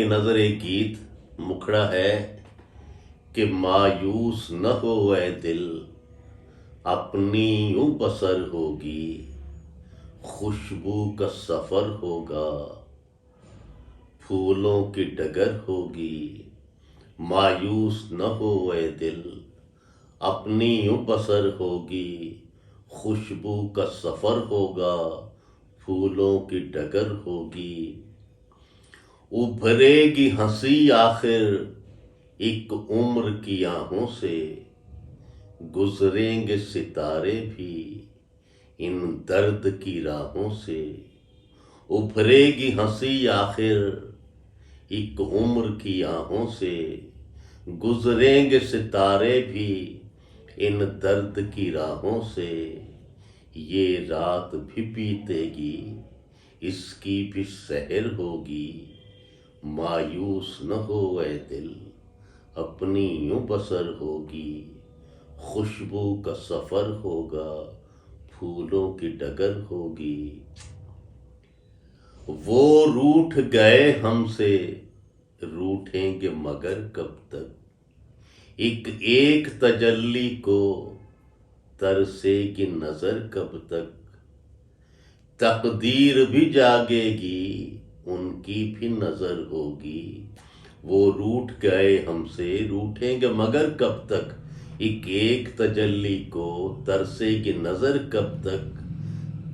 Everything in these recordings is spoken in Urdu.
کی نظر ایک گیت مکھڑا ہے کہ مایوس نہ ہو اے دل، اپنی یوں بسر ہوگی، خوشبو کا سفر ہوگا، پھولوں کی ڈگر ہوگی۔ مایوس نہ ہو اے دل، اپنی یوں بسر ہوگی، خوشبو کا سفر ہوگا، پھولوں کی ڈگر ہوگی۔ ابھرے گی ہنسی آخر ایک عمر کی آہوں سے، گزریں گے ستارے بھی ان درد کی راہوں سے۔ ابھرے گی ہنسی آخر ایک عمر کی آہوں سے، گزریں گے ستارے بھی ان درد کی راہوں سے۔ یہ رات بھی بیتے گی، اس کی بھی سحر ہوگی، مایوس نہ ہو اے دل، اپنی یوں بسر ہوگی، خوشبو کا سفر ہوگا، پھولوں کی ڈگر ہوگی۔ وہ روٹھ گئے ہم سے، روٹھیں گے مگر کب تک، ایک ایک تجلی کو ترسے گی نظر کب تک۔ تقدیر بھی جاگے گی، ان کی بھی نظر ہوگی۔ وہ روٹھ گئے ہم سے، روٹھیں گے مگر کب تک، ایک ایک تجلی کو ترسے گی نظر کب تک۔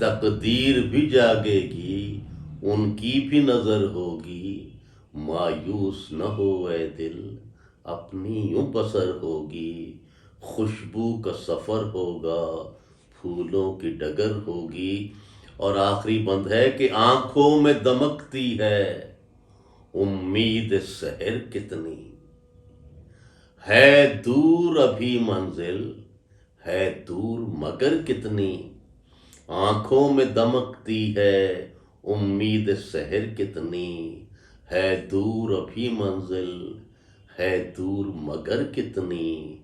تقدیر بھی جاگے گی، ان کی بھی نظر ہوگی، مایوس نہ ہو اے دل، اپنی یوں بسر ہوگی، خوشبو کا سفر ہوگا، پھولوں کی ڈگر ہوگی۔ اور آخری بند ہے کہ آنکھوں میں دمکتی ہے امید سحر کتنی، ہے دور ابھی منزل، ہے دور مگر کتنی۔ آنکھوں میں دمکتی ہے امید سحر کتنی، ہے دور ابھی منزل، ہے دور مگر کتنی۔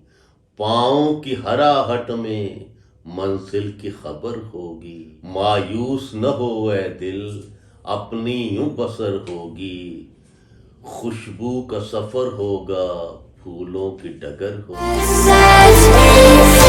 پاؤں کی ہراہٹ میں منزل کی خبر ہوگی، مایوس نہ ہو اے دل، اپنی یوں بسر ہوگی، خوشبو کا سفر ہوگا، پھولوں کی ڈگر ہوگی۔